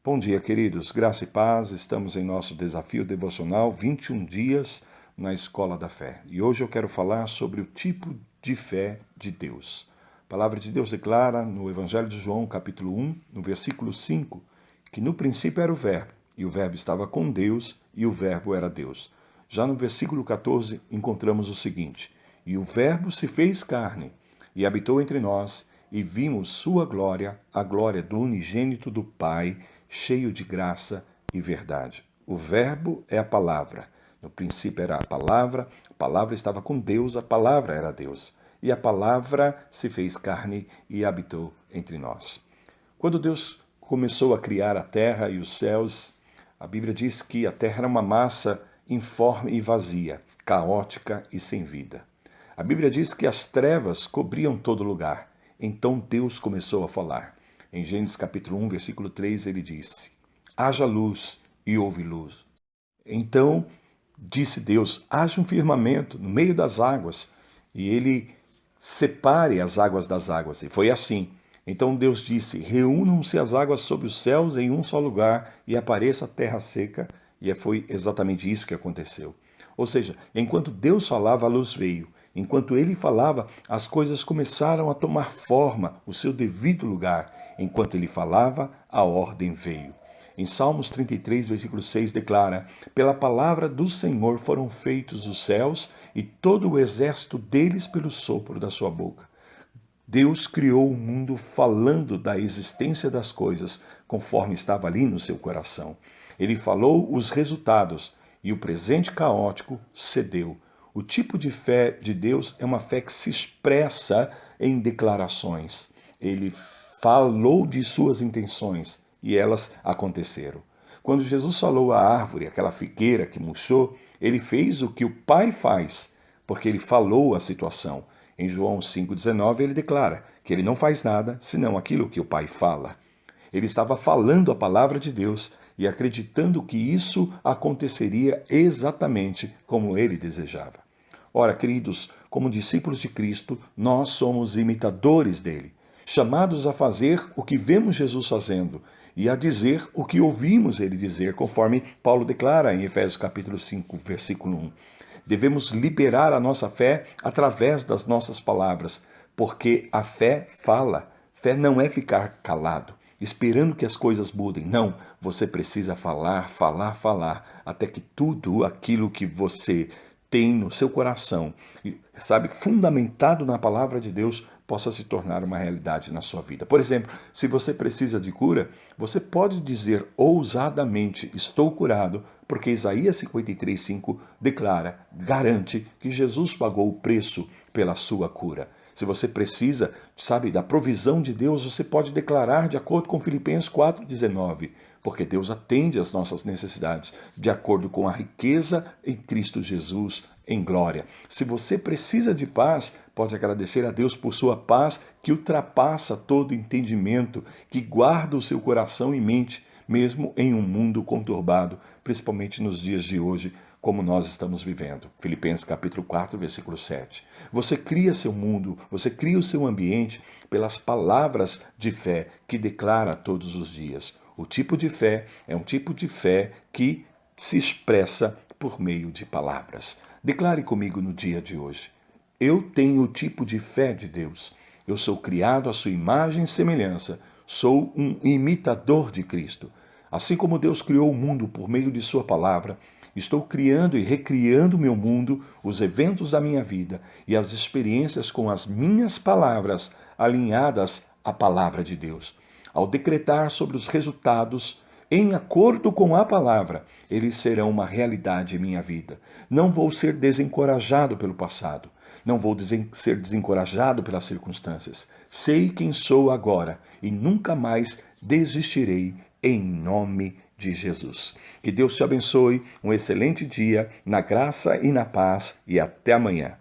Bom dia, queridos. Graça e paz. Estamos em nosso desafio devocional 21 dias na Escola da Fé. E hoje eu quero falar sobre o tipo de fé de Deus. A palavra de Deus declara no Evangelho de João, capítulo 1, no versículo 5, que no princípio era o Verbo, e o Verbo estava com Deus, e o Verbo era Deus. Já no versículo 14 encontramos o seguinte: E o Verbo se fez carne, e habitou entre nós, e vimos sua glória, a glória do unigênito do Pai, cheio de graça e verdade. O Verbo é a palavra. No princípio era a palavra estava com Deus, a palavra era Deus. E a palavra se fez carne e habitou entre nós. Quando Deus começou a criar a terra e os céus, a Bíblia diz que a terra era uma massa informe e vazia, caótica e sem vida. A Bíblia diz que as trevas cobriam todo lugar. Então Deus começou a falar. Em Gênesis capítulo 1, versículo 3, ele disse: Haja luz, e houve luz. Então disse Deus: haja um firmamento no meio das águas, e ele separe as águas das águas. E foi assim. Então Deus disse: reúnam-se as águas sobre os céus em um só lugar, e apareça a terra seca. E foi exatamente isso que aconteceu. Ou seja, enquanto Deus falava, a luz veio. Enquanto ele falava, as coisas começaram a tomar forma, o seu devido lugar. Enquanto ele falava, a ordem veio. Em Salmos 33, versículo 6, declara: Pela palavra do Senhor foram feitos os céus e todo o exército deles pelo sopro da sua boca. Deus criou o mundo falando da existência das coisas, conforme estava ali no seu coração. Ele falou os resultados e o presente caótico cedeu. O tipo de fé de Deus é uma fé que se expressa em declarações. Ele falou de suas intenções e elas aconteceram. Quando Jesus falou à árvore, aquela figueira que murchou, ele fez o que o Pai faz, porque ele falou a situação. Em João 5,19 ele declara que ele não faz nada senão aquilo que o Pai fala. Ele estava falando a palavra de Deus e acreditando que isso aconteceria exatamente como ele desejava. Ora, queridos, como discípulos de Cristo, nós somos imitadores dele, chamados a fazer o que vemos Jesus fazendo e a dizer o que ouvimos ele dizer, conforme Paulo declara em Efésios capítulo 5, versículo 1. Devemos liberar a nossa fé através das nossas palavras, porque a fé fala. Fé não é ficar calado, esperando que as coisas mudem. Não, você precisa falar, falar, falar, até que tudo aquilo que você tem no seu coração, sabe, fundamentado na palavra de Deus, possa se tornar uma realidade na sua vida. Por exemplo, se você precisa de cura, você pode dizer ousadamente: estou curado, porque Isaías 53:5 declara, garante que Jesus pagou o preço pela sua cura. Se você precisa, sabe, da provisão de Deus, você pode declarar de acordo com Filipenses 4,19, porque Deus atende às nossas necessidades de acordo com a riqueza em Cristo Jesus em glória. Se você precisa de paz, pode agradecer a Deus por sua paz que ultrapassa todo entendimento, que guarda o seu coração e mente, mesmo em um mundo conturbado, principalmente nos dias de hoje, como nós estamos vivendo. Filipenses capítulo 4, versículo 7. Você cria seu mundo, você cria o seu ambiente pelas palavras de fé que declara todos os dias. O tipo de fé é um tipo de fé que se expressa por meio de palavras. Declare comigo no dia de hoje: eu tenho o tipo de fé de Deus. Eu sou criado à sua imagem e semelhança. Sou um imitador de Cristo. Assim como Deus criou o mundo por meio de sua palavra, estou criando e recriando o meu mundo, os eventos da minha vida e as experiências com as minhas palavras alinhadas à palavra de Deus. Ao decretar sobre os resultados, em acordo com a palavra, eles serão uma realidade em minha vida. Não vou ser desencorajado pelo passado. Não vou ser desencorajado pelas circunstâncias. Sei quem sou agora e nunca mais desistirei em nome de Jesus. Que Deus te abençoe, um excelente dia, na graça e na paz, e até amanhã.